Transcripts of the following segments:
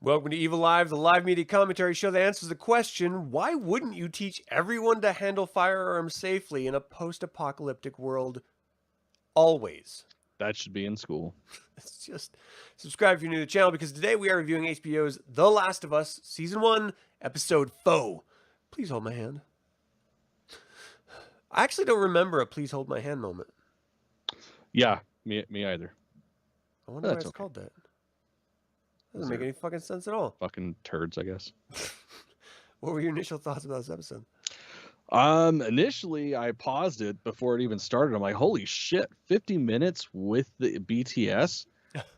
Welcome to Evilive, the live media commentary show that answers the question, why wouldn't you teach everyone to handle firearms safely in a post-apocalyptic world always? That should be in school. It's just subscribe if you're new to the channel because today we are reviewing HBO's The Last of Us, Season 1, Episode 4. Please hold my hand. I actually don't remember a please hold my hand moment. Yeah, me either. I wonder why it's called that. Doesn't make any fucking sense at all. Fucking turds, I guess. What were your initial thoughts about this episode? Initially I paused it before it even started. I'm like, holy shit, 50 minutes with the BTS?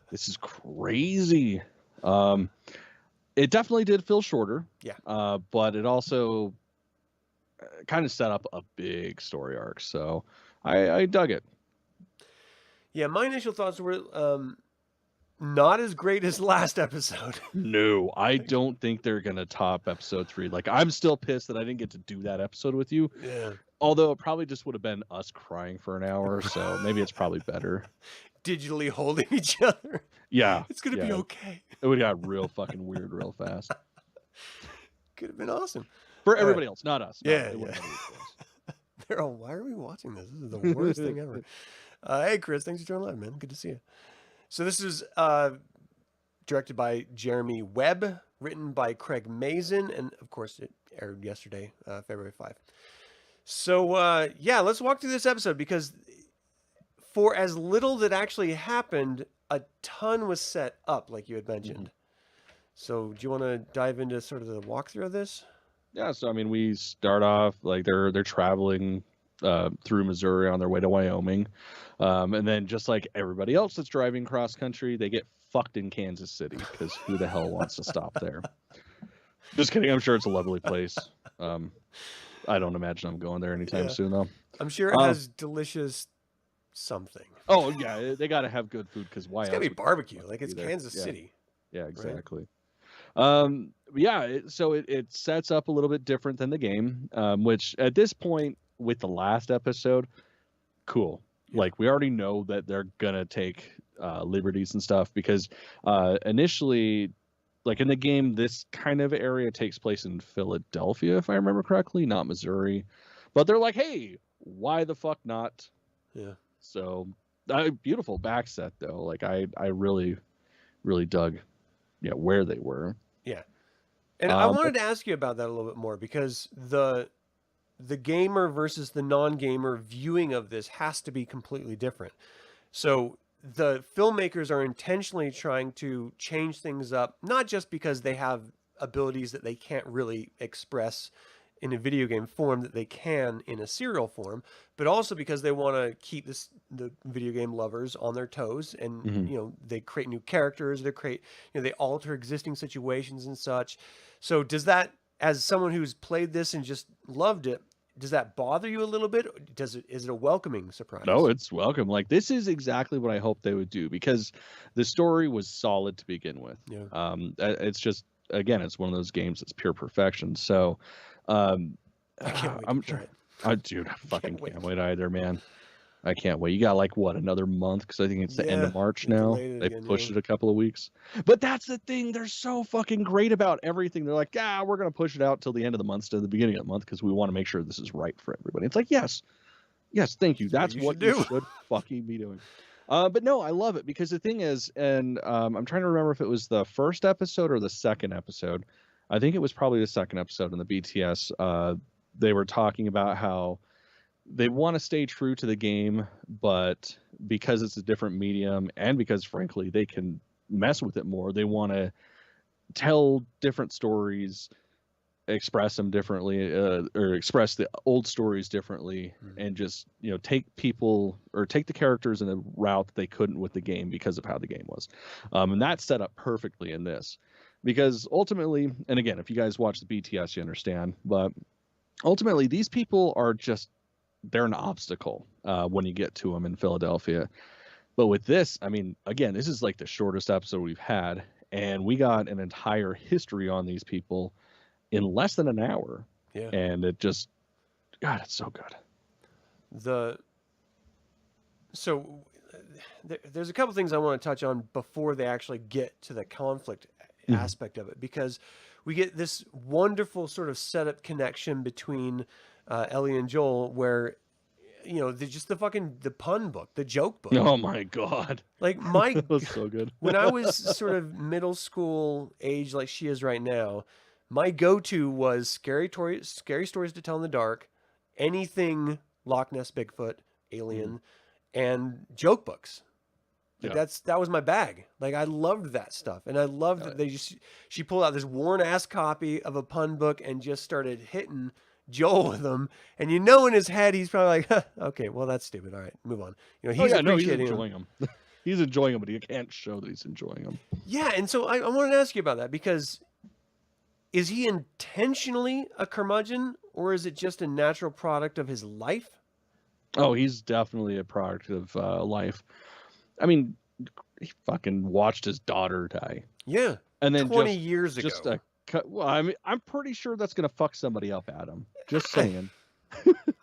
This is crazy. It definitely did feel shorter. Yeah. But it also kind of set up a big story arc. So I dug it. Yeah, my initial thoughts were not as great as last episode. No, I don't think they're gonna top episode 3. Like, I'm still pissed that I didn't get to do that episode with you. Yeah. Although it probably just would have been us crying for an hour, so maybe it's probably better. Digitally holding each other. Yeah. It's gonna be okay. It would have got real fucking weird real fast. Could have been awesome. For everybody else, not us. Yeah. They're all, why are we watching this? This is the worst thing ever. Hey, Chris, thanks for joining live, man. Good to see you. So this is directed by Jeremy Webb, written by Craig Mazin, and of course it aired yesterday, February 5. So yeah, let's walk through this episode because for as little that actually happened, a ton was set up, like you had mentioned. So do you want to dive into sort of the walkthrough of this? Yeah, so I mean, we start off like they're traveling through Missouri on their way to Wyoming, and then just like everybody else that's driving cross country, they get fucked in Kansas City because who the hell wants to stop there? Just kidding. I'm sure it's a lovely place. I don't imagine I'm going there anytime soon though. I'm sure it has delicious something. Oh yeah, they got to have good food because why? It's gotta be barbecue. Like it's Kansas City. Yeah, exactly. Right? Yeah, so it sets up a little bit different than the game, which at this point with the last episode, cool. Yeah. Like we already know that they're gonna take liberties and stuff because initially, like in the game, this kind of area takes place in Philadelphia, if I remember correctly, not Missouri. But they're like, hey, why the fuck not? Yeah. So beautiful back set though. Like I really dug where they were. Yeah. And I wanted to ask you about that a little bit more because the gamer versus the non-gamer viewing of this has to be completely different. So the filmmakers are intentionally trying to change things up, not just because they have abilities that they can't really express in a video game form that they can in a serial form, but also because they want to keep the video game lovers on their toes, and they create new characters, they alter existing situations and such. So does that, as someone who's played this and just loved it, does that bother you a little bit? Is it a welcoming surprise? No, it's welcome. Like this is exactly what I hoped they would do because the story was solid to begin with. Yeah. It's just, again, it's one of those games that's pure perfection. So I can't wait. I'm trying. Dude, I fucking can't wait either, man. I can't wait. You got like what, another month? Because I think it's the end of March now. They pushed it a couple of weeks. But that's the thing. They're so fucking great about everything. They're like, we're gonna push it out till the end of the month instead of the beginning of the month because we want to make sure this is right for everybody. It's like, yes, thank you. That's what you should fucking be doing. But no, I love it because the thing is, and I'm trying to remember if it was the first episode or the second episode. I think it was probably the second episode in the BTS. They were talking about how they want to stay true to the game, but because it's a different medium and because, frankly, they can mess with it more, they want to tell different stories, express them differently, or express the old stories differently, and just take people or take the characters in a route that they couldn't with the game because of how the game was, and that's set up perfectly in this. Because ultimately, and again, if you guys watch the BTS, you understand, but ultimately, these people are they're an obstacle when you get to them in Philadelphia. But with this, I mean, again, this is like the shortest episode we've had, and we got an entire history on these people in less than an hour. Yeah. And it just, God, it's so good. There's a couple things I want to touch on before they actually get to the conflict aspect of it, because we get this wonderful sort of setup connection between Ellie and Joel, where just the pun book, the joke book. Oh my god! Like that was so good. When I was sort of middle school age, like she is right now, my go-to was scary stories to tell in the dark, anything Loch Ness Bigfoot, Alien, and joke books. Like that was my bag. Like I loved that stuff, and I loved that she pulled out this worn ass copy of a pun book and just started hitting Joel with them. And in his head he's probably like, huh, okay, well that's stupid. All right, move on. He's enjoying them. He's enjoying them, but he can't show that he's enjoying them. Yeah, and so I wanted to ask you about that, because is he intentionally a curmudgeon, or is it just a natural product of his life? Oh, he's definitely a product of life. I mean, he fucking watched his daughter die. Yeah, and then 20 years ago. Well, I mean, I'm pretty sure that's gonna fuck somebody up, Adam. Just saying.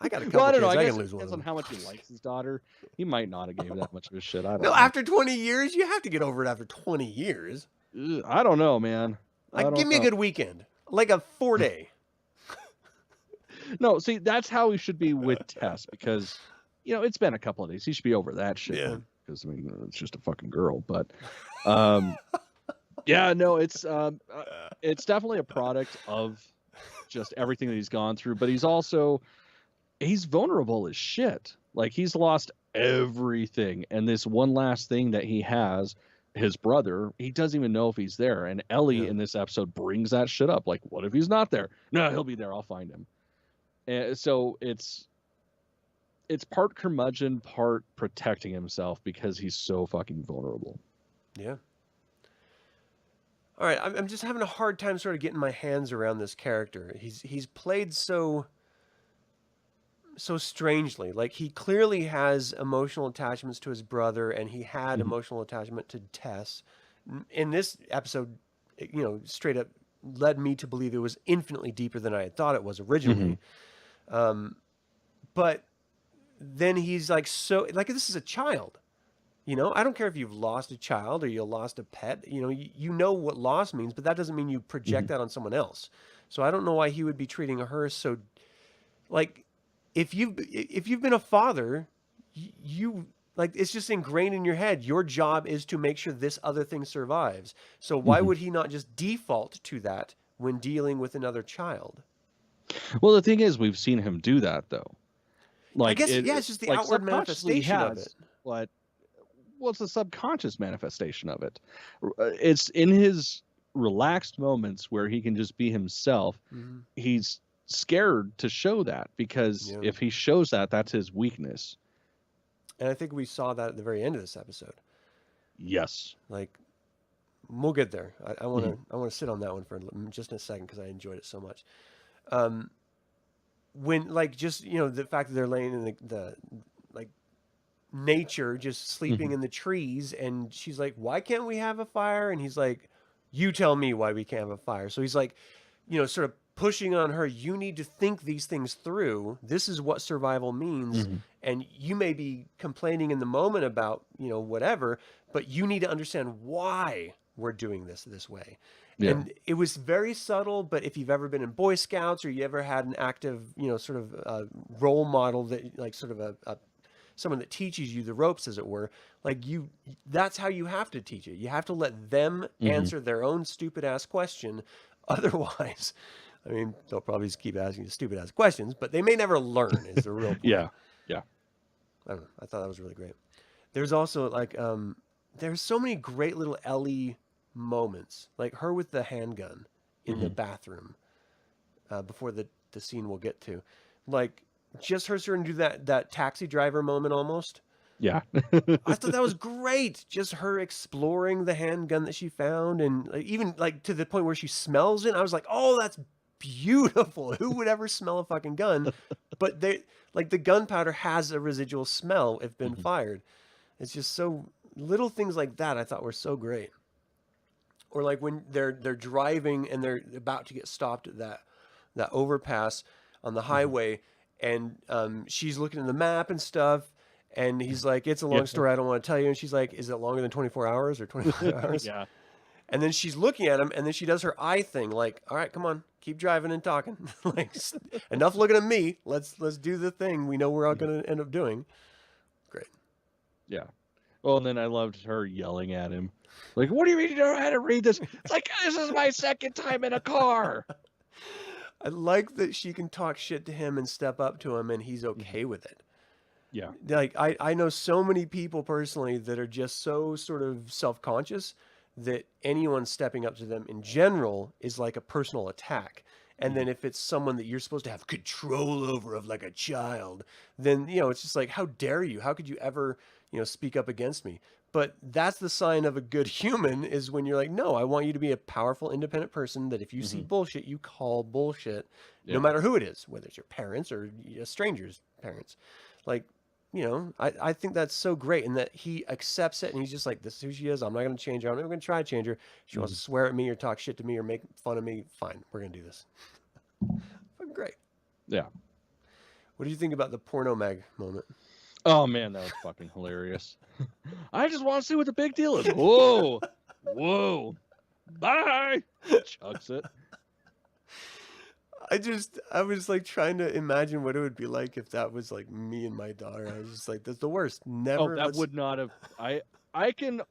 I got a couple. I don't know. I guess it depends on how much he likes his daughter. He might not have gave that much of a shit. I don't know. No, after 20 years, you have to get over it. After 20 years, I don't know, man. Give me a good weekend, like a 4-day. No, see, that's how he should be with Tess, because it's been a couple of days. He should be over that shit. Yeah. Because I mean, it's just a fucking girl, but yeah, no, it's definitely a product of just everything that he's gone through. But he's vulnerable as shit. Like, he's lost everything, and this one last thing that he has, his brother, he doesn't even know if he's there. And Ellie in this episode brings that shit up. Like, what if he's not there? No, he'll be there. I'll find him. And so it's part curmudgeon, part protecting himself, because he's so fucking vulnerable. Yeah. All right, I'm just having a hard time sort of getting my hands around this character. He's played so strangely. Like, he clearly has emotional attachments to his brother, and he had emotional attachment to Tess. In this episode, straight up led me to believe it was infinitely deeper than I had thought it was originally. But then he's like, this is a child. I don't care if you've lost a child or you lost a pet. You know what loss means, but that doesn't mean you project that on someone else. So I don't know why he would be treating her so, like, if you've been a father, you like, it's just ingrained in your head. Your job is to make sure this other thing survives. So why would he not just default to that when dealing with another child? Well, the thing is, we've seen him do that, though. Like, I guess, it's just the outward manifestation of it. But, it's a subconscious manifestation of it. It's in his relaxed moments where he can just be himself. He's scared to show that, because if he shows that, that's his weakness. And I think we saw that at the very end of this episode. Yes. Like, we'll get there. I want to sit on that one for just a second, because I enjoyed it so much. When, like, just, the fact that they're laying in the nature, just sleeping in the trees, and she's like, why can't we have a fire? And he's like, you tell me why we can't have a fire. So he's like, sort of pushing on her, you need to think these things through. This is what survival means. And you may be complaining in the moment about, whatever, but you need to understand why we're doing this way. And it was very subtle, but if you've ever been in Boy Scouts, or you ever had an active, sort of role model that, like, sort of a someone that teaches you the ropes, as it were, like, that's how you have to teach it. You have to let them answer their own stupid ass question. Otherwise, I mean, they'll probably just keep asking you stupid ass questions, but they may never learn, is the real point. Yeah. I don't know. I thought that was really great. There's also, like, there's so many great little Ellie moments, like her with the handgun in the bathroom before the scene we'll get to. Like, just her starting to do that taxi driver moment almost. Yeah. I thought that was great. Just her exploring the handgun that she found, and, like, even, like, to the point where she smells it. I was like, oh, that's beautiful. Who would ever smell a fucking gun? But the gunpowder has a residual smell if been fired. It's just so little things like that I thought were so great. Or, like, when they're driving and they're about to get stopped at that overpass on the highway, and she's looking at the map and stuff, and he's like, it's a long story, I don't want to tell you. And she's like, is it longer than 24 hours or 25 hours? Yeah. And then she's looking at him, and then she does her eye thing, like, all right, come on, keep driving and talking. Like, enough looking at me. Let's do the thing we know we're all going to end up doing. Great. Yeah. Well, and then I loved her yelling at him. Like, what do you mean you don't know how to read this? It's like, this is my second time in a car. I like that she can talk shit to him and step up to him, and he's okay with it. Yeah. Like, I know so many people personally that are just so sort of self-conscious that anyone stepping up to them in general is like a personal attack. And then if it's someone that you're supposed to have control over of like a child, then, it's just like, how dare you? How could you ever, speak up against me? But that's the sign of a good human, is when you're like, no, I want you to be a powerful, independent person that if you see bullshit, you call bullshit, no matter who it is, whether it's your parents or a stranger's parents. Like, I think that's so great, and that he accepts it, and he's just like, this is who she is. I'm not going to change her. I'm not going to try to change her. She wants to swear at me or talk shit to me or make fun of me. Fine, we're going to do this. Fucking great. Yeah. What do you think about the porno mag moment? Oh, man, that was fucking hilarious. I just want to see what the big deal is. Whoa. Whoa. Bye. Chucks it. I was like trying to imagine what it would be like if that was like me and my daughter. I was just like, that's the worst. Never. Oh, that would not have. I can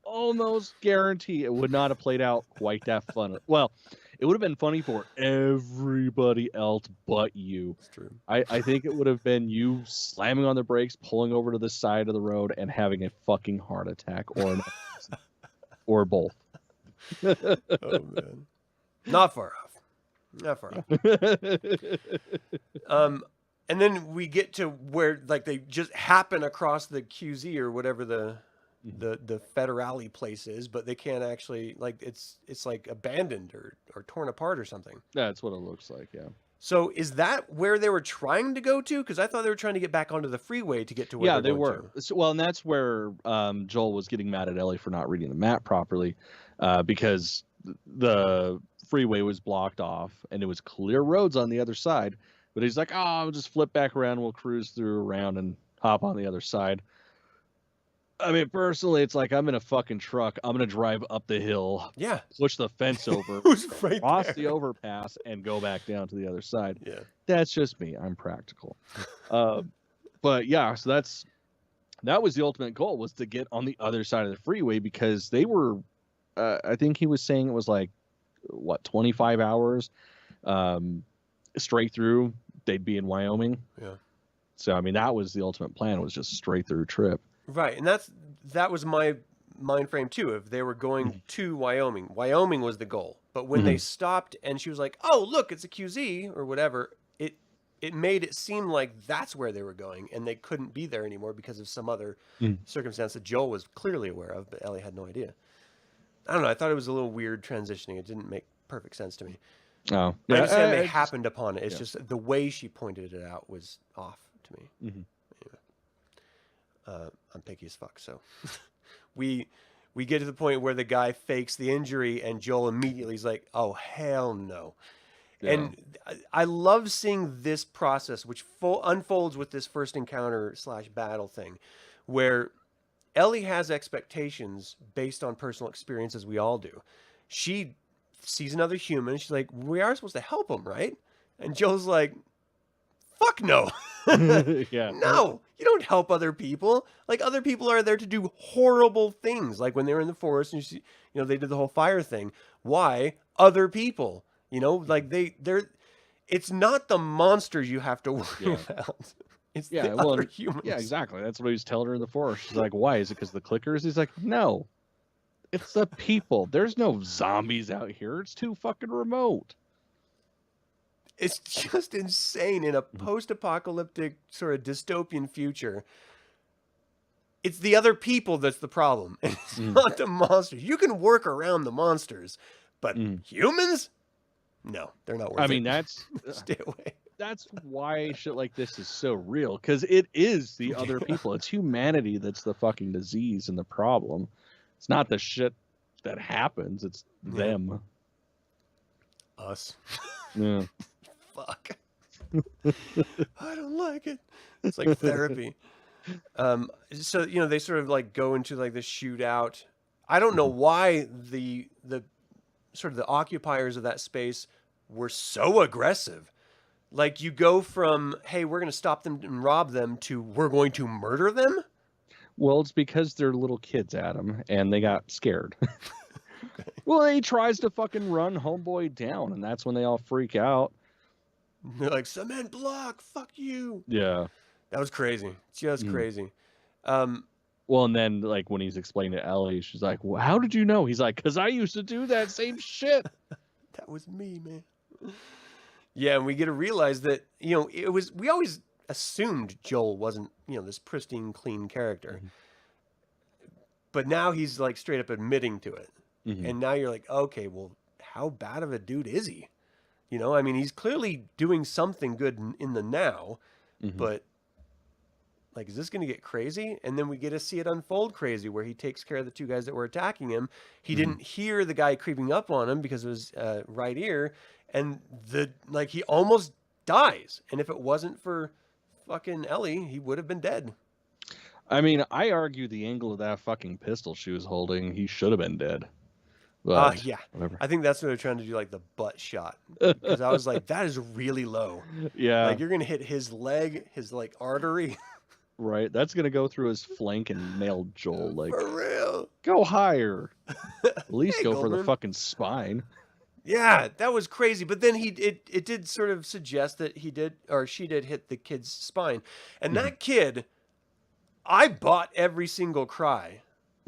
almost guarantee it would not have played out quite that fun. Well, it would have been funny for everybody else but you. That's true. I think it would have been you slamming on the brakes, pulling over to the side of the road, and having a fucking heart attack, or both. Oh man, not far off. Not far off. And then we get to where like they just happen across the QZ or whatever the federale place is, but they can't actually, like, it's like abandoned or torn apart or something. That's what it looks like. Yeah. So is that where they were trying to go to? Because I thought they were trying to get back onto the freeway to get to where they were. So, well, and that's where Joel was getting mad at Ellie for not reading the map properly, because the freeway was blocked off and it was clear roads on the other side. But he's like, I'll just flip back around. We'll cruise through around and hop on the other side. I mean, personally, it's like, I'm in a fucking truck. I'm going to drive up the hill, push the fence over, right cross there. the overpass, and go back down to the other side. Yeah. That's just me. I'm practical. But yeah, so that was the ultimate goal, was to get on the other side of the freeway, because they were, I think he was saying it was like, 25 hours straight through, they'd be in Wyoming. Yeah. So, I mean, that was the ultimate plan, was just straight through trip. Right, and that was my mind frame too. If they were going to Wyoming was the goal. But when they stopped and she was like, "Oh, look, it's a QZ," or whatever, it made it seem like that's where they were going, and they couldn't be there anymore because of some other circumstance that Joel was clearly aware of, but Ellie had no idea. I don't know. I thought it was a little weird transitioning. It didn't make perfect sense to me. Oh, yeah. I understand they happened upon it. It's just the way she pointed it out was off to me. Anyway. I'm picky as fuck, so we get to the point where the guy fakes the injury, and Joel immediately is like, "Oh hell no!" Yeah. And I love seeing this process, which unfolds with this first encounter / battle thing, where Ellie has expectations based on personal experience, as we all do. She sees another human. She's like, "We are supposed to help him, right?" And Joel's like, "Fuck no." Yeah. No, you don't help other people. Like, other people are there to do horrible things. Like when they were in the forest and they did the whole fire thing. Why? Other people. Like they're it's not the monsters you have to worry about. It's the other humans. Yeah, exactly. That's what he was telling her in the forest. She's like, "Why? Is it because the clickers?" He's like, "No. It's the people. There's no zombies out here. It's too fucking remote." It's just insane. In a post-apocalyptic sort of dystopian future, it's the other people that's the problem. It's not the monsters. You can work around the monsters, but humans? No, they're not worth it. I mean, that's... Stay away. That's why shit like this is so real, because it is the other people. It's humanity that's the fucking disease and the problem. It's not the shit that happens. It's them. Us. Yeah. Fuck. I don't like it. It's like therapy. So they sort of like go into like the shootout. I don't know why the sort of the occupiers of that space were so aggressive. Like, you go from, hey, we're going to stop them and rob them, to we're going to murder them. Well, it's because they're little kids, Adam, and they got scared. Okay. Well, he tries to fucking run homeboy down, and that's when they all freak out. They're like, cement block, fuck you. Yeah. That was crazy. Just crazy. Well, and then, like, when he's explaining to Ellie, she's like, well, how did you know? He's like, because I used to do that same shit. That was me, man. Yeah, and we get to realize that, we always assumed Joel wasn't, this pristine, clean character. But now he's, like, straight up admitting to it. And now you're like, okay, well, how bad of a dude is he? I mean, he's clearly doing something good in the now, but, like, is this going to get crazy? And then we get to see it unfold crazy, where he takes care of the two guys that were attacking him. He didn't hear the guy creeping up on him because of his right ear, and he almost dies. And if it wasn't for fucking Ellie, he would have been dead. I mean, I argue the angle of that fucking pistol she was holding, he should have been dead. But yeah, whatever. I think that's what they're trying to do, like the butt shot, because I was like, that is really low. Yeah, like you're gonna hit his leg, his like artery. Right, that's gonna go through his flank and nail Joel. Like, for real, go higher. At least go for the fucking spine. Yeah, that was crazy. But then it did sort of suggest that she did hit the kid's spine, and that kid, I bought every single cry.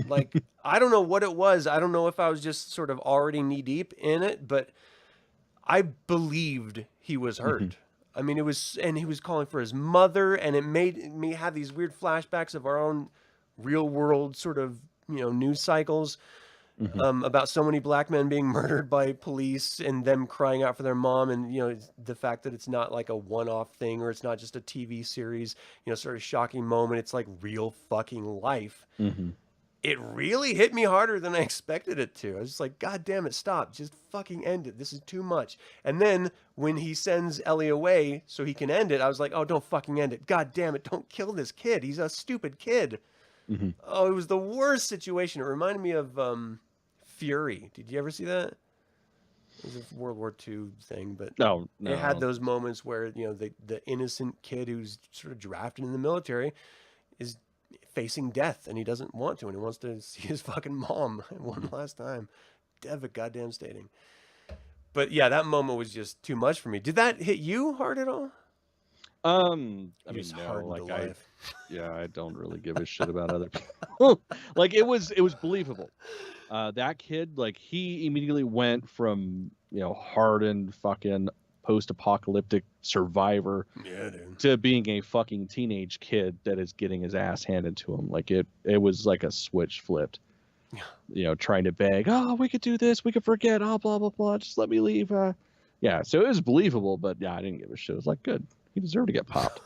Like, I don't know what it was. I don't know if I was just sort of already knee deep in it, but I believed he was hurt. I mean, and he was calling for his mother, and it made me have these weird flashbacks of our own real world sort of, news cycles about so many black men being murdered by police and them crying out for their mom. And, the fact that it's not like a one-off thing, or it's not just a TV series, sort of shocking moment. It's like real fucking life. It really hit me harder than I expected it to. I was just like, God damn it, stop. Just fucking end it. This is too much. And then when he sends Ellie away so he can end it, I was like, oh, don't fucking end it. God damn it, don't kill this kid. He's a stupid kid. Oh, it was the worst situation. It reminded me of Fury. Did you ever see that? It was a World War II thing, but no. It had those moments where, the innocent kid who's sort of drafted in the military is facing death, and he doesn't want to, and he wants to see his fucking mom one last time. Goddamn stating. But yeah, that moment was just too much for me. Did that hit you hard at all? I mean, no, like I don't really give a shit about other people. Like, it was believable. That kid, like, he immediately went from, hardened fucking post-apocalyptic survivor to being a fucking teenage kid that is getting his ass handed to him. Like, it was like a switch flipped. Trying to beg, oh, we could do this, we could forget, oh, blah blah blah, just let me leave. Yeah, so it was believable, but yeah, I didn't give a shit. It was like, good, he deserved to get popped.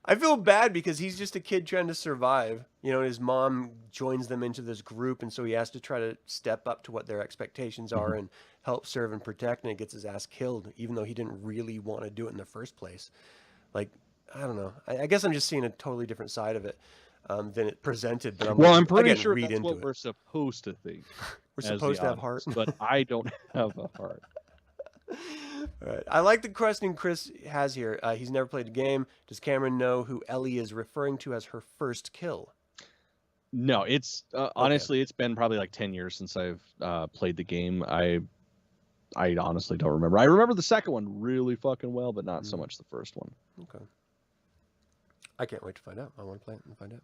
I feel bad because he's just a kid trying to survive. His mom joins them into this group, and so he has to try to step up to what their expectations are and help serve and protect, and it gets his ass killed, even though he didn't really want to do it in the first place. Like, I don't know. I guess I'm just seeing a totally different side of it than it presented. But I'm pretty sure that's what we're supposed to think. We're supposed to have heart. But I don't have a heart. All right. I like the question Chris has here. He's never played a game. Does Cameron know who Ellie is referring to as her first kill? No, it's honestly, it's been probably like 10 years since I've played the game. I honestly don't remember. I remember the second one really fucking well, but not so much the first one. Okay. I can't wait to find out. I want to play it and find out.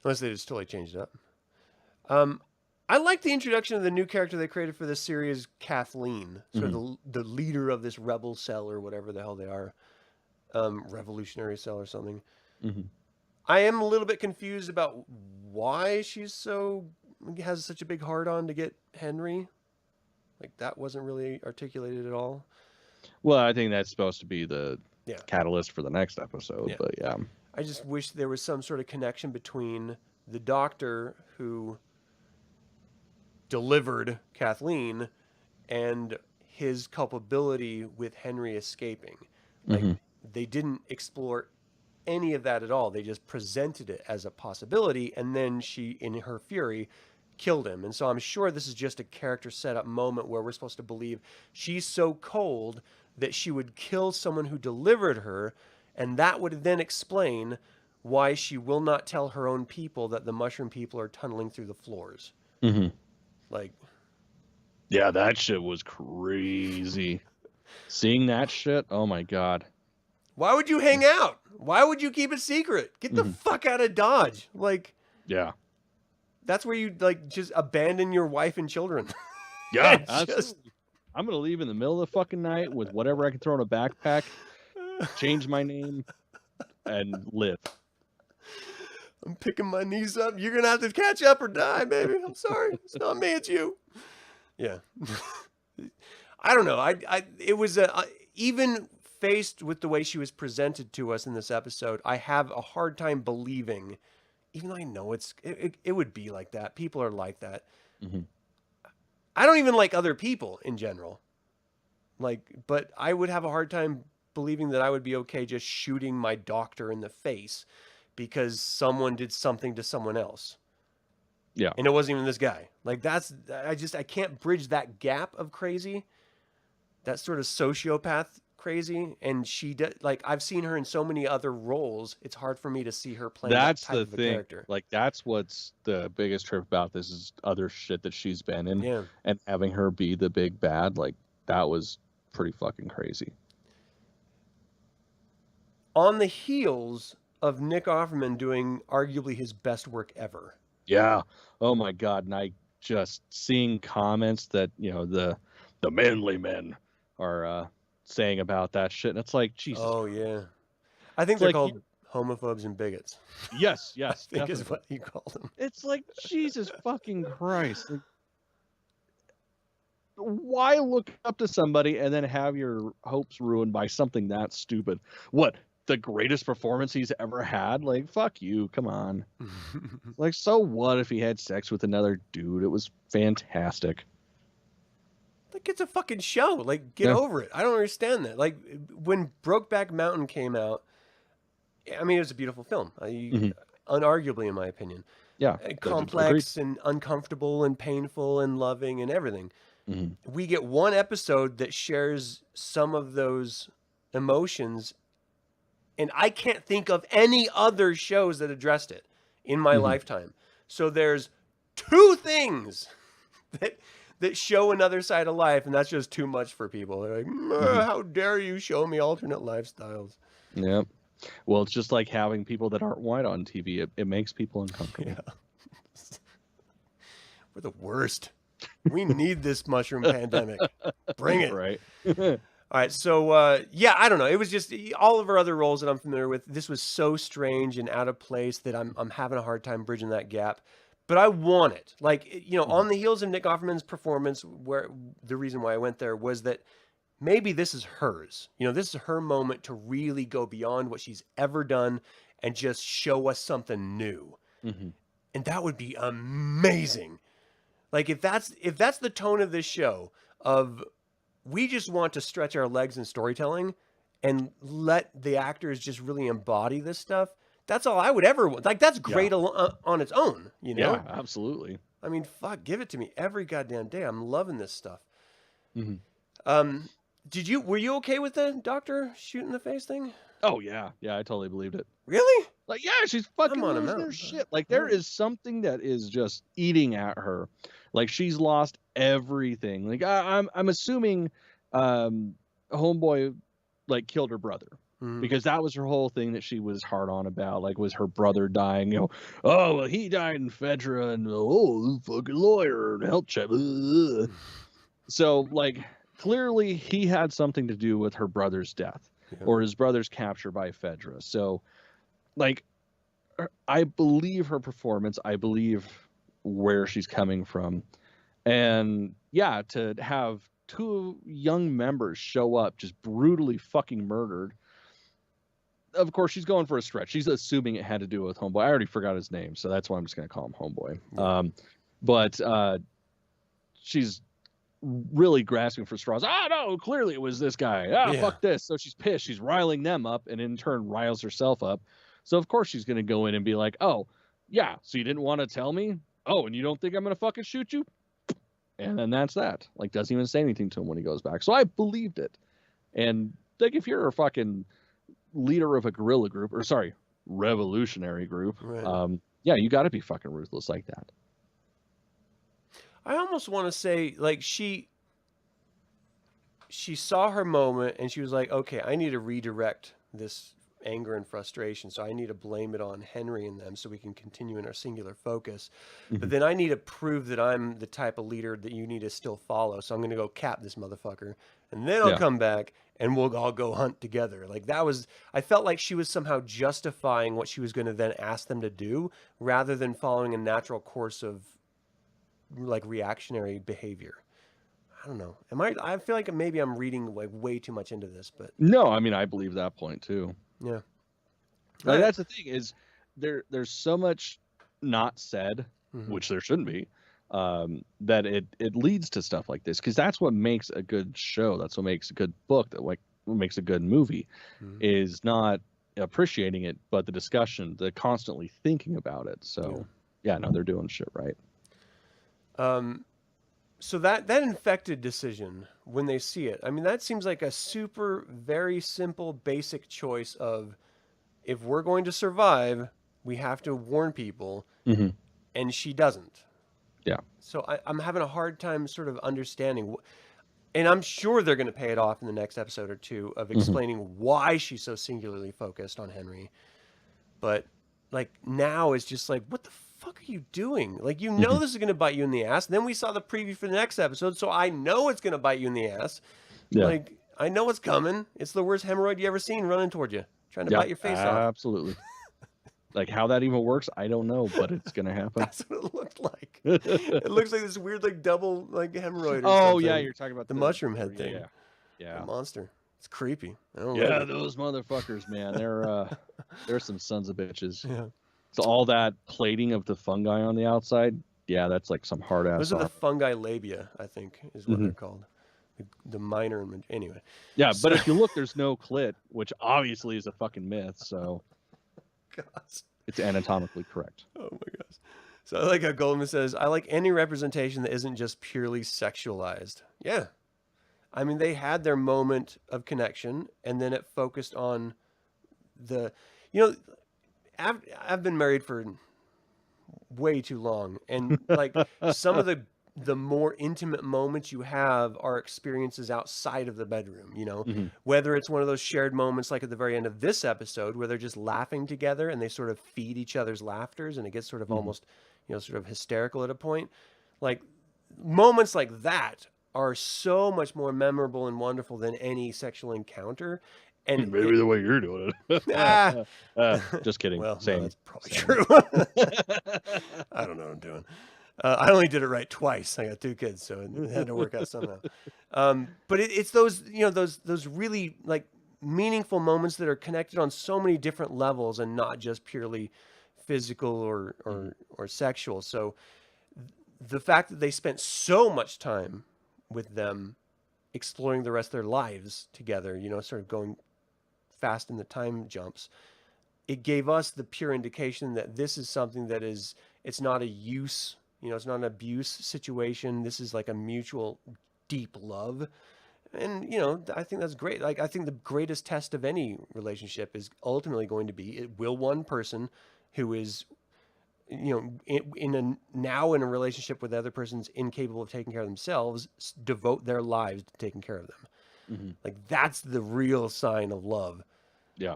Unless they just totally changed it up. I like the introduction of the new character they created for this series, Kathleen, sort of the leader of this rebel cell, or whatever the hell they are, revolutionary cell or something. I am a little bit confused about why she's has such a big hard-on to get Henry. Like, that wasn't really articulated at all. Well, I think that's supposed to be the catalyst for the next episode, but yeah. I just wish there was some sort of connection between the doctor who delivered Kathleen and his culpability with Henry escaping. Like, they didn't explore any of that at all. They just presented it as a possibility, and then she, in her fury, killed him. And so I'm sure this is just a character setup moment where we're supposed to believe she's so cold that she would kill someone who delivered her, and that would then explain why she will not tell her own people that the mushroom people are tunneling through the floors. Mm-hmm. Like, yeah, that shit was crazy. Seeing that shit, oh my god. Why would you hang out? Why would you keep it secret? Get the fuck out of Dodge. Like, yeah. That's where you like just abandon your wife and children. Yeah, I'm gonna leave in the middle of the fucking night with whatever I can throw in a backpack, change my name, and live. I'm picking my knees up. You're gonna have to catch up or die, baby. I'm sorry. It's not me. It's you. Yeah. I don't know. It was even faced with the way she was presented to us in this episode, I have a hard time believing, even though I know it would be like that. People are like that. Mm-hmm. I don't even like other people in general. But I would have a hard time believing that I would be okay just shooting my doctor in the face because someone did something to someone else. Yeah. And it wasn't even this guy. I can't bridge that gap of crazy. That sort of sociopath crazy. And I've seen her in so many other roles. It's hard for me to see her playing that type of a character. Like, that's what's the biggest trip about this is other shit that she's been in. Yeah. And having her be the big bad, like, that was pretty fucking crazy. On the heels of Nick Offerman doing arguably his best work ever. Yeah. Oh my God. And I just seeing comments that, the manly men are saying about that shit. And it's like, Jesus. Oh, yeah. I think they're called homophobes and bigots. Yes. I think is what you call them. It's like, Jesus fucking Christ. Like, why look up to somebody and then have your hopes ruined by something that stupid? What? The greatest performance he's ever had? Like, fuck you. Come on. Like, so what if he had sex with another dude? It was fantastic. Like, it's a fucking show. Like, get over it. I don't understand that. Like, when Brokeback Mountain came out, I mean, it was a beautiful film. Unarguably, in my opinion. Yeah. Complex and uncomfortable and painful and loving and everything. Mm-hmm. We get one episode that shares some of those emotions, and I can't think of any other shows that addressed it in my lifetime. So there's two things that show another side of life, and that's just too much for people. They're like, how dare you show me alternate lifestyles? Yeah. Well, it's just like having people that aren't white on TV. It makes people uncomfortable. Yeah. We're the worst. We need this mushroom pandemic. Bring it. Right. All right. So, I don't know. It was just all of our other roles that I'm familiar with. This was so strange and out of place that I'm having a hard time bridging that gap. But I want it. Like, on the heels of Nick Offerman's performance, where the reason why I went there was that maybe this is hers. This is her moment to really go beyond what she's ever done and just show us something new. Mm-hmm. And that would be amazing. Like, if that's the tone of this show, of we just want to stretch our legs in storytelling and let the actors just really embody this stuff, that's all I would ever want. Like, that's great on its own, Yeah, absolutely. I mean, fuck, give it to me every goddamn day. I'm loving this stuff. Mm-hmm. Were you okay with the doctor shooting the face thing? Oh, yeah. Yeah, I totally believed it. Really? Like, yeah, she's fucking losing her shit. Like, there is something that is just eating at her. Like, she's lost everything. Like, I'm assuming Homeboy, like, killed her brother. Because that was her whole thing that she was hard on about, like, was her brother dying, oh, well, he died in Fedra, and, fucking lawyer, and health check. So, like, clearly he had something to do with her brother's death, or his brother's capture by Fedra. So, like, I believe her performance, I believe where she's coming from. And, yeah, to have two young members show up just brutally fucking murdered. Of course, she's going for a stretch. She's assuming it had to do with Homeboy. I already forgot his name, so that's why I'm just going to call him Homeboy. But she's really grasping for straws. No, clearly it was this guy. Fuck this. So she's pissed. She's riling them up, and in turn riles herself up. So of course she's gonna go in and be like, oh, yeah, so you didn't want to tell me? Oh, and you don't think I'm gonna fucking shoot you? And then that's that. Like, doesn't even say anything to him when he goes back. So I believed it. And like, if you're a fucking leader of a guerrilla group, or sorry, revolutionary group, right. Yeah, you got to be fucking ruthless like that. I almost want to say, like, she saw her moment and she was like, okay, I need to redirect this anger and frustration, so I need to blame it on Henry and them so we can continue in our singular focus. But then I need to prove that I'm the type of leader that you need to still follow, so I'm going to go cap this motherfucker, and then I'll come back and we'll all go hunt together. Like, that was, I felt like she was somehow justifying what she was going to then ask them to do, rather than following a natural course of like reactionary behavior. I don't know. I feel like maybe I'm reading like way too much into this, but no, I mean, I believe that point too. Yeah. Like, that's the thing, is there's so much not said, which there shouldn't be, that it leads to stuff like this, because that's what makes a good show. That's what makes a good book. That what makes a good movie is not appreciating it, but the discussion, the constantly thinking about it. So yeah, no, they're doing shit right. So that infected decision, when they see it, I mean, that seems like a super, very simple, basic choice of, if we're going to survive, we have to warn people, and she doesn't. Yeah. So I'm having a hard time sort of understanding, and I'm sure they're going to pay it off in the next episode or two of explaining why she's so singularly focused on Henry. But like, now it's just like, what the fuck are you doing? Like, you know this is going to bite you in the ass. And then we saw the preview for the next episode, so I know it's going to bite you in the ass. Yeah. Like, I know what's coming. It's the worst hemorrhoid you ever seen running toward you, trying to bite your face off. Absolutely. Like, how that even works, I don't know, but it's going to happen. That's what it looked like. It looks like this weird, like, double, like, hemorrhoid or something. Yeah, you're talking about the mushroom head thing. Yeah. The monster. It's creepy. Those motherfuckers, man. They're some sons of bitches. Yeah. So all that plating of the fungi on the outside, yeah, that's like some hard ass. Those are the fungi labia, I think, is what they're called. The minor, anyway. Yeah, but if you look, there's no clit, which obviously is a fucking myth. So gosh. It's anatomically correct. Oh my gosh. So I like how Goldman says, I like any representation that isn't just purely sexualized. Yeah. I mean, they had their moment of connection, and then it focused on the, I've been married for way too long, and like some of the more intimate moments you have are experiences outside of the bedroom, whether it's one of those shared moments like at the very end of this episode where they're just laughing together and they sort of feed each other's laughters, and it gets sort of almost, sort of hysterical at a point. Like, moments like that are so much more memorable and wonderful than any sexual encounter. And maybe the way you're doing it. Just kidding. Well, Same. No, that's probably true. I don't know what I'm doing. I only did it right twice. I got 2 kids, so it had to work out somehow. But it's those, those really like meaningful moments that are connected on so many different levels and not just purely physical or sexual. So the fact that they spent so much time with them exploring the rest of their lives together, sort of going fast in the time jumps, it gave us the pure indication that this is something that it's not a use, it's not an abuse situation. This is like a mutual deep love. And, I think that's great. Like, I think the greatest test of any relationship is ultimately going to be, will one person who is, in a relationship with the other person's incapable of taking care of themselves, devote their lives to taking care of them. Like, that's the real sign of love. Yeah.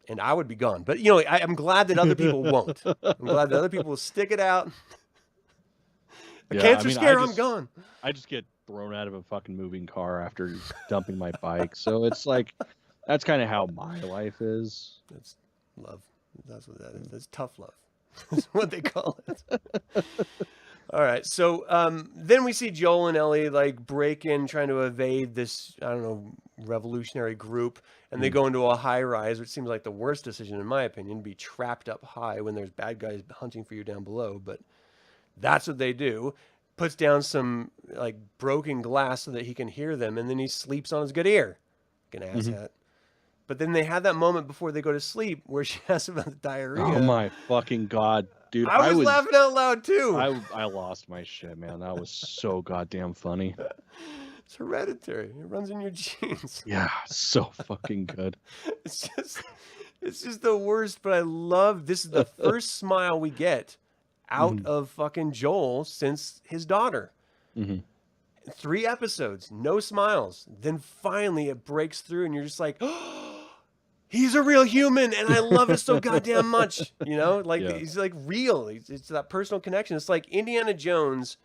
And I would be gone. But, I'm glad that other people won't. I'm glad that other people will stick it out. Cancer scare, I'm gone. I just get thrown out of a fucking moving car after dumping my bike. So it's like, that's kind of how my life is. That's love. That's what that is. That's tough love. That's what they call it. All right. So then we see Joel and Ellie like break in, trying to evade this, I don't know, revolutionary group. And they go into a high rise, which seems like the worst decision, in my opinion, be trapped up high when there's bad guys hunting for you down below. But that's what they do. puts down some like broken glass so that he can hear them, and then he sleeps on his good ear. An asshat. But then they have that moment before they go to sleep where she asks about the diarrhea. Oh my fucking god, dude! I was laughing out loud too. I lost my shit, man. That was so goddamn funny. It's hereditary. It runs in your genes. Yeah, so fucking good. It's just the worst. But I love this. Is the first smile we get out of fucking Joel since his daughter. 3 episodes, no smiles. Then finally it breaks through, and you're just like, oh, he's a real human, and I love it so goddamn much. You know, like he's like real. It's that personal connection. It's like Indiana Jones.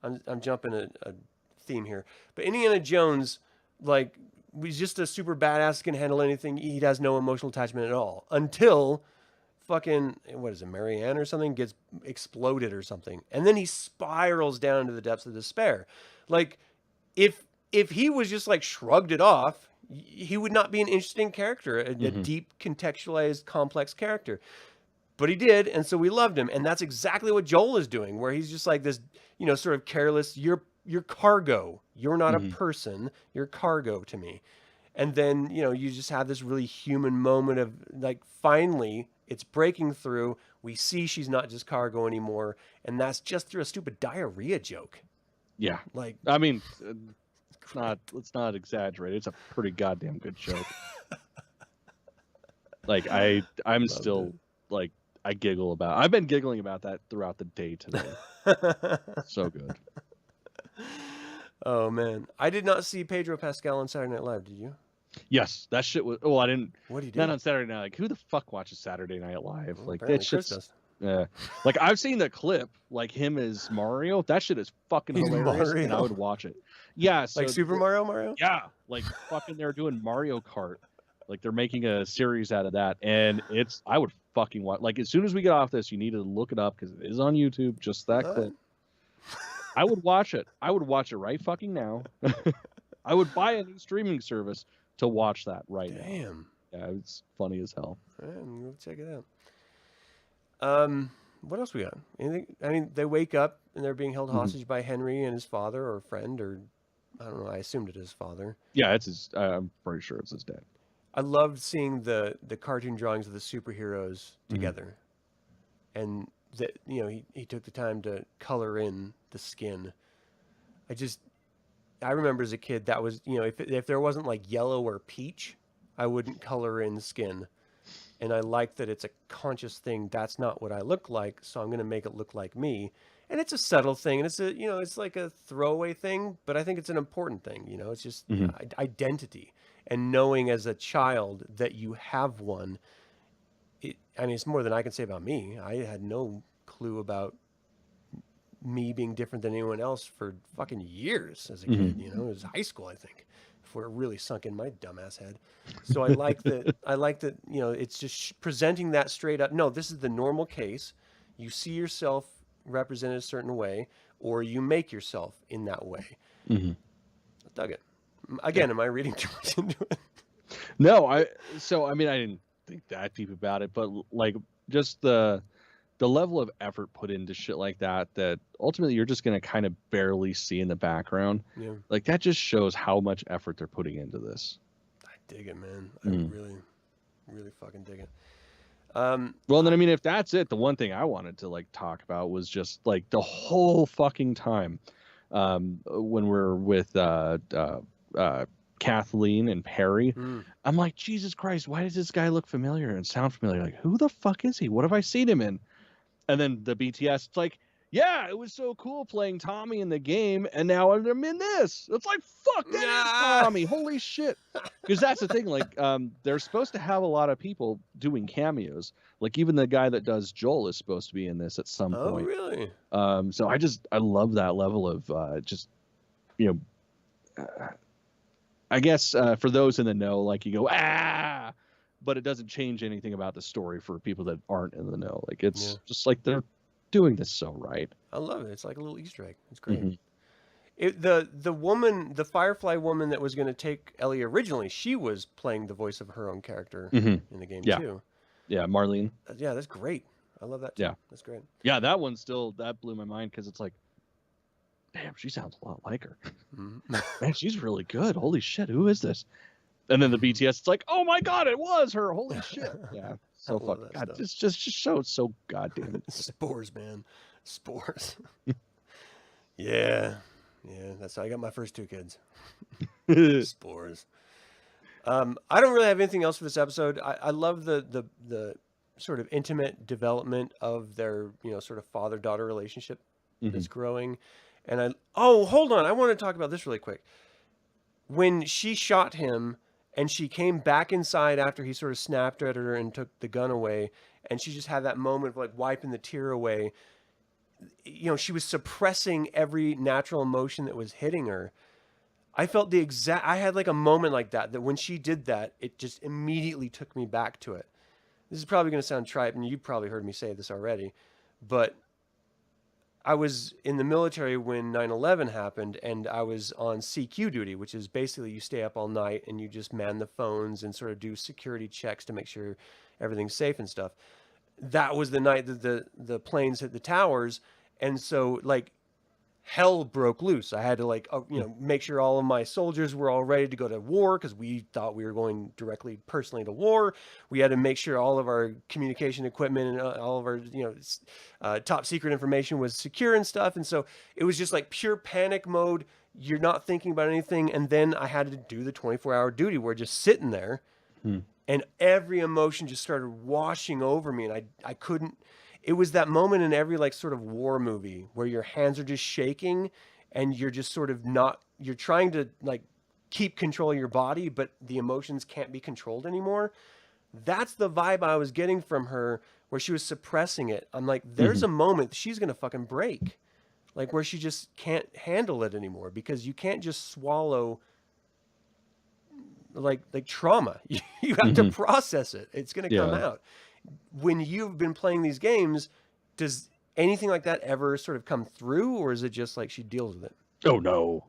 I'm jumping a theme here, but Indiana Jones, like, he's just a super badass, can handle anything. He has no emotional attachment at all until fucking, what is it, Marianne or something gets exploded or something, and then he spirals down to the depths of despair. Like, if he was just like shrugged it off, he would not be an interesting character, a deep, contextualized, complex character. But he did, and so we loved him. And that's exactly what Joel is doing, where he's just like this, you know, sort of careless, you're cargo. You're not a person. You're cargo to me. And then, you know, you just have this really human moment of like, finally, it's breaking through. We see she's not just cargo anymore. And that's just through a stupid diarrhea joke. Yeah. Like, I mean, let's not exaggerate. It's a pretty goddamn good joke. Like, I'm still like, I giggle about. I've been giggling about that throughout the day today. So good. Oh man, I did not see Pedro Pascal on Saturday Night Live. Did you? Yes, that shit was. Well, I didn't. What do you do? Not on Saturday Night. Like, who the fuck watches Saturday Night Live? Well, like that shit's. Yeah, like I've seen the clip, like him as Mario. That shit is fucking hilarious, Mario. and I would watch it. Yeah, so like Super Mario. Yeah, like fucking they're doing Mario Kart. Like they're making a series out of that, and I would fucking watch. Like as soon as we get off this, you need to look it up because it is on YouTube. Just that clip. I would watch it. I would watch it right fucking now. I would buy a new streaming service to watch that right now. Damn. Yeah, it's funny as hell. I'm gonna check it out. What else we got? Anything? I mean, they wake up and they're being held hostage by Henry and his father or friend, or I don't know. I assumed it is his father. Yeah, it's his. I'm pretty sure it's his dad. I loved seeing the cartoon drawings of the superheroes together, and that, you know, he took the time to color in the skin. I remember as a kid that was, you know, if there wasn't like yellow or peach, I wouldn't color in skin. And I like that it's a conscious thing. That's not what I look like, so I'm going to make it look like me. And it's a subtle thing, and it's a, you know, it's like a throwaway thing, but I think it's an important thing. You know, it's just identity and knowing as a child that you have one. I mean, it's more than I can say about me. I had no clue about me being different than anyone else for fucking years as a kid. You know, it was high school, I think, before it really sunk in my dumbass head. So I like that. I like that. You know, it's just presenting that straight up. No, this is the normal case. You see yourself represented a certain way, or you make yourself in that way. I dug it. Again, am I reading too much into it? No, I mean, I didn't think that deep about it, but like just the level of effort put into shit like that ultimately you're just going to kind of barely see in the background. Yeah. Like that just shows how much effort they're putting into this. I dig it, man. I really, really fucking dig it. Well, then, I mean, if that's it, the one thing I wanted to like talk about was just like the whole fucking time when we're with Kathleen and Perry, I'm like, Jesus Christ, why does this guy look familiar and sound familiar? Like, who the fuck is he? What have I seen him in? And then the BTS, it's like, yeah, it was so cool playing Tommy in the game, and now I'm in this. It's like, fuck, that is Tommy. Holy shit. Because that's the thing, like, they're supposed to have a lot of people doing cameos. Like, even the guy that does Joel is supposed to be in this at some point. Oh, really? So I love that level of just, you know, I guess for those in the know, like, you go, but it doesn't change anything about the story for people that aren't in the know. Like, it's just like they're doing this so right. I love it. It's like a little Easter egg. It's great. The woman, the Firefly woman that was going to take Ellie originally, she was playing the voice of her own character in the game too. Yeah, Marlene. Yeah, that's great. I love that too. Yeah, that's great. Yeah, that one still, that blew my mind because it's like, damn, she sounds a lot like her. Mm-hmm. Man, she's really good. Holy shit, who is this? And then the BTS, it's like, oh my god, it was her. Holy shit. Yeah, so fucking god. Stuff. Just shows so goddamn good. Spores, man. Spores. Yeah. That's how I got my first 2 kids. Spores. I don't really have anything else for this episode. I love the sort of intimate development of their, sort of father-daughter relationship that's growing. And hold on. I want to talk about this really quick. When she shot him and she came back inside after he sort of snapped at her and took the gun away, and she just had that moment of like wiping the tear away. She was suppressing every natural emotion that was hitting her. I felt I had like a moment like that when she did that, it just immediately took me back to it. This is probably going to sound trite, and you've probably heard me say this already, but I was in the military when 9/11 happened, and I was on CQ duty, which is basically you stay up all night and you just man the phones and sort of do security checks to make sure everything's safe and stuff. That was the night that the planes hit the towers, and so like hell broke loose. I had to make sure all of my soldiers were all ready to go to war because we thought we were going directly personally to war. We had to make sure all of our communication equipment and all of our top secret information was secure and stuff. And so it was just like pure panic mode. You're not thinking about anything. And then I had to do the 24-hour duty where just sitting there and every emotion just started washing over me. And I couldn't. It was that moment in every like sort of war movie where your hands are just shaking and you're just sort of you're trying to like keep control of your body, but the emotions can't be controlled anymore. That's the vibe I was getting from her where she was suppressing it. I'm like, there's a moment she's going to fucking break, like where she just can't handle it anymore because you can't just swallow like trauma. You have to process it. It's going to come out. When you've been playing these games, does anything like that ever sort of come through, or is it just like she deals with it? Oh no.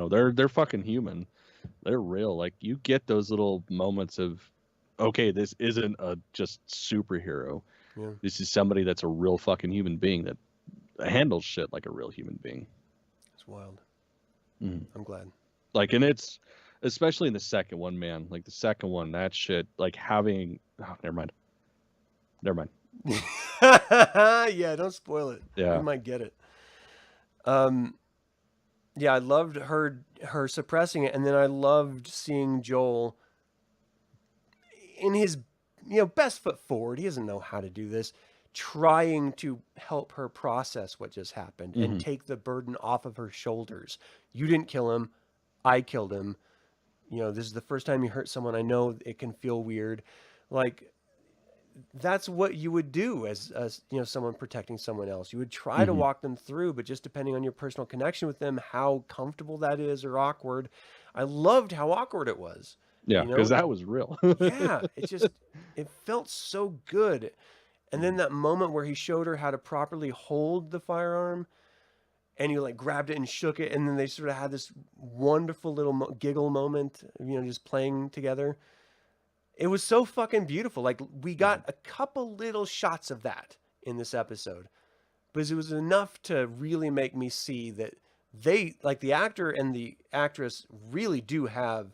They're fucking human. They're real. Like you get those little moments of, okay, this isn't a just superhero. Yeah. This is somebody that's a real fucking human being that handles shit like a real human being. It's wild. I'm glad. Like, and it's especially in the second one, man. Like the second one, that shit, like having. Oh, never mind. Yeah, don't spoil it. Yeah, you might get it. Yeah, I loved her suppressing it, and then I loved seeing Joel in his best foot forward. He doesn't know how to do this, trying to help her process what just happened and take the burden off of her shoulders. You didn't kill him, I killed him. This is the first time you hurt someone. I know it can feel weird. Like, that's what you would do as someone protecting someone else. You would try to walk them through, but just depending on your personal connection with them, how comfortable that is or awkward. I loved how awkward it was. Yeah, because that was real. Yeah, it felt so good. And then that moment where he showed her how to properly hold the firearm, and you like grabbed it and shook it, and then they sort of had this wonderful little giggle moment, just playing together. It was so fucking beautiful. Like, we got a couple little shots of that in this episode, but it was enough to really make me see that they, like the actor and the actress, really do have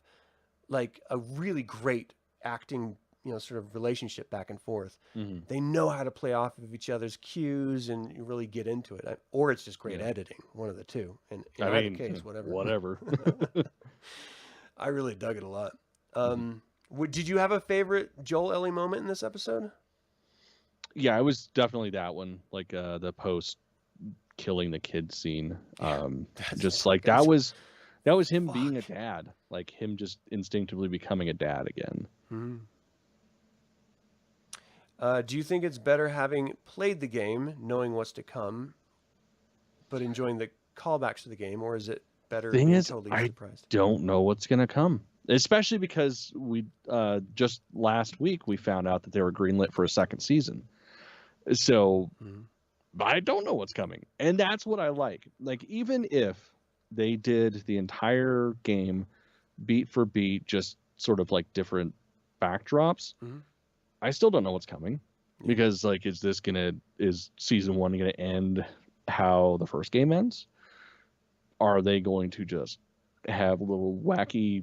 like a really great acting, sort of relationship back and forth. They know how to play off of each other's cues and really get into it, or it's just great editing, one of the two. And in either case, whatever. I really dug it a lot. Did you have a favorite Joel Ellie moment in this episode? Yeah, it was definitely that one, like the post killing the kid scene. Just like that was him being a dad, like him just instinctively becoming a dad again. Do you think it's better having played the game, knowing what's to come, but enjoying the callbacks to the game, or is it better being totally surprised? I don't know what's gonna come. Especially because we just last week we found out that they were greenlit for a second season. So I don't know what's coming. And that's what I like. Like, even if they did the entire game beat for beat, just sort of like different backdrops, I still don't know what's coming. Because like, is season one gonna end how the first game ends? are they going to just have little wacky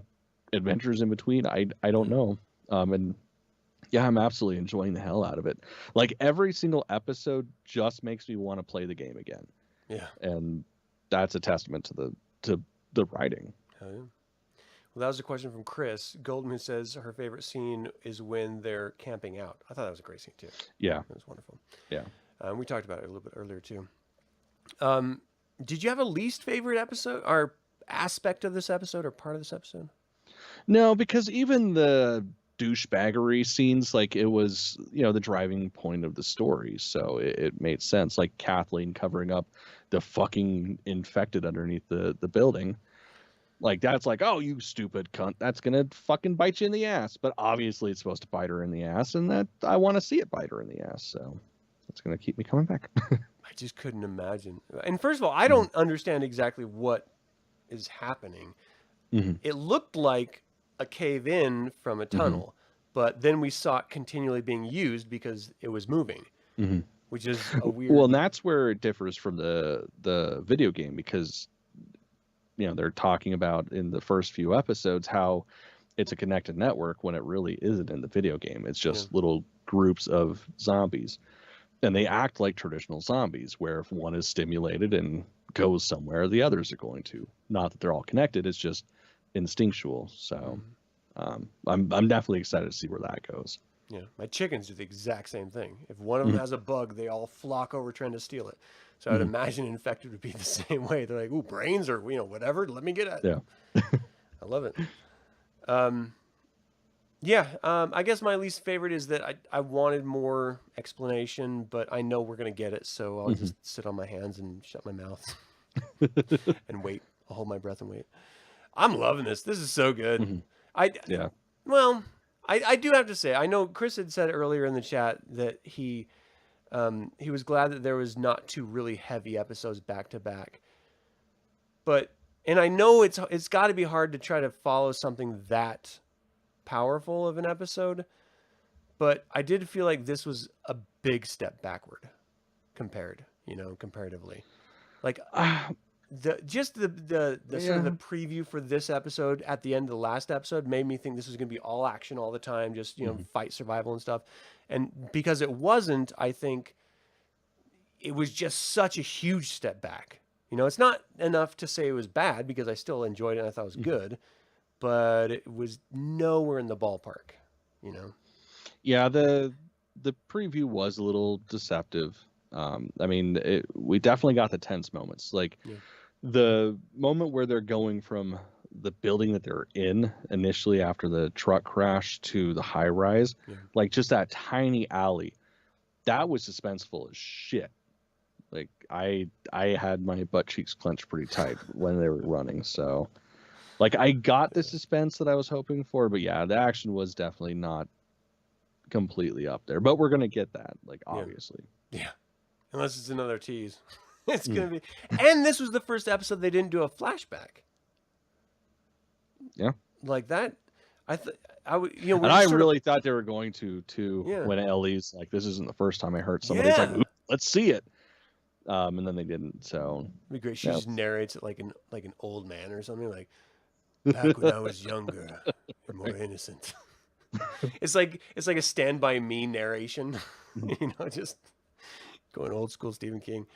adventures in between? I don't know. And yeah, I'm absolutely enjoying the hell out of it. Like every single episode just makes me want to play the game again. Yeah. And that's a testament to the writing. Oh, yeah. Well, that was a question from Chris Goldman, who says her favorite scene is when they're camping out. I thought that was a great scene too. Yeah, it was wonderful. Yeah, we talked about it a little bit earlier too. Did you have a least favorite episode or aspect of this episode or part of this episode? No, because even the douchebaggery scenes, like it was, the driving point of the story, so it made sense. Like Kathleen covering up the fucking infected underneath the building. Like that's like, oh, you stupid cunt, that's gonna fucking bite you in the ass. But obviously it's supposed to bite her in the ass, and that I want to see it bite her in the ass, so that's gonna keep me coming back. I just couldn't imagine. And first of all, I don't understand exactly what is happening. It looked like a cave in from a tunnel, but then we saw it continually being used because it was moving, which is a weird. Well, and that's where it differs from the video game, because they're talking about in the first few episodes how it's a connected network when it really isn't in the video game. It's just little groups of zombies, and they act like traditional zombies, where if one is stimulated and goes somewhere, the others are going to. Not that they're all connected, it's just instinctual. So I'm definitely excited to see where that goes. Yeah, my chickens do the exact same thing. If one of them has a bug, they all flock over trying to steal it. So I'd imagine infected would be the same way. They're like, ooh, brains or whatever. Let me get at it. Yeah. I love it. I guess my least favorite is that I wanted more explanation, but I know we're gonna get it, so I'll just sit on my hands and shut my mouth and wait. I'll hold my breath and wait. I'm loving this. This is so good. I do have to say, I know Chris had said earlier in the chat that he was glad that there was not two really heavy episodes back to back. And I know it's got to be hard to try to follow something that powerful of an episode, but I did feel like this was a big step backward comparatively. Like the sort of the preview for this episode at the end of the last episode made me think this was going to be all action all the time, just fight, survival and stuff. And because it wasn't, I think it was just such a huge step back. It's not enough to say it was bad, because I still enjoyed it and I thought it was good, but it was nowhere in the ballpark. Yeah, the preview was a little deceptive. We definitely got the tense moments, like the moment where they're going from the building that they're in initially after the truck crash to the high rise, like just that tiny alley, that was suspenseful as shit. Like I had my butt cheeks clenched pretty tight when they were running. So like I got the suspense that I was hoping for, but yeah, the action was definitely not completely up there, but we're going to get that, like, obviously. Yeah. Unless it's another tease. It's going to be. And this was the first episode they didn't do a flashback. Yeah. Like that. I really thought they were going to when Ellie's like, this isn't the first time I heard somebody. It's like, let's see it. And then they didn't. So it'd be great. She just narrates it like an old man or something, like, back when I was younger and more innocent. It's like a Stand By Me narration, just going old school Stephen King.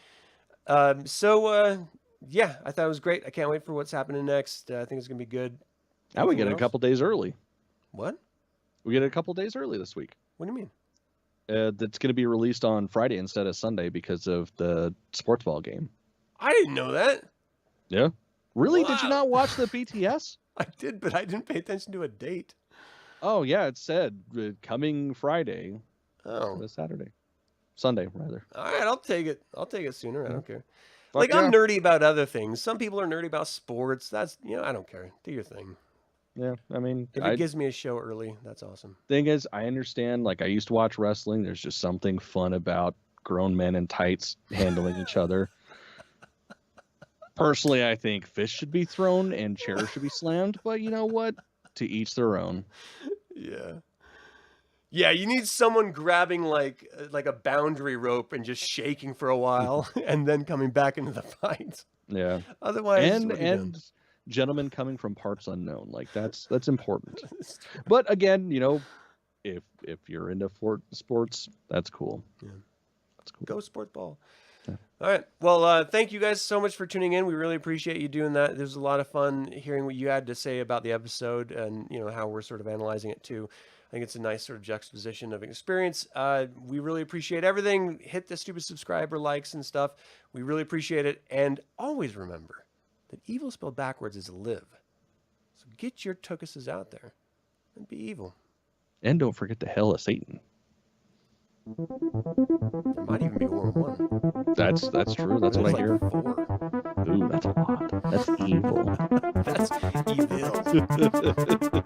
I thought it was great. I can't wait for what's happening next. I think it's gonna be good. Now we get it a couple days early. What? We get it a couple days early this week. What do you mean? That's going to be released on Friday instead of Sunday because of the sports ball game. I didn't know that. Yeah. Really? Wow. Did you not watch the BTS? I did, but I didn't pay attention to a date. Oh, yeah. It said coming Friday. Oh. Saturday. Sunday, rather. All right. I'll take it. I'll take it sooner. I don't care. I'm nerdy about other things. Some people are nerdy about sports. That's, I don't care. Do your thing. Yeah, if it gives me a show early, that's awesome. Thing is, I understand. Like, I used to watch wrestling. There's just something fun about grown men in tights handling each other. Personally, I think fists should be thrown and chairs should be slammed. But you know what? To each their own. Yeah. Yeah, you need someone grabbing like a boundary rope and just shaking for a while and then coming back into the fight. Yeah. Otherwise, and gentlemen coming from parts unknown, like that's important. But again, if you're into sports, that's cool. Yeah. That's cool. Go sport ball. Yeah. All right. Well, thank you guys so much for tuning in. We really appreciate you doing that. There's a lot of fun hearing what you had to say about the episode and how we're sort of analyzing it too. I think it's a nice sort of juxtaposition of experience. We really appreciate everything. Hit the stupid subscriber, likes, and stuff. We really appreciate it. And always remember that evil spelled backwards is live. So get your tukuses out there and be evil. And don't forget the hell of Satan. There might even be more than one. That's true. That's what I hear. 4. Ooh, that's a lot. That's evil. That's evil.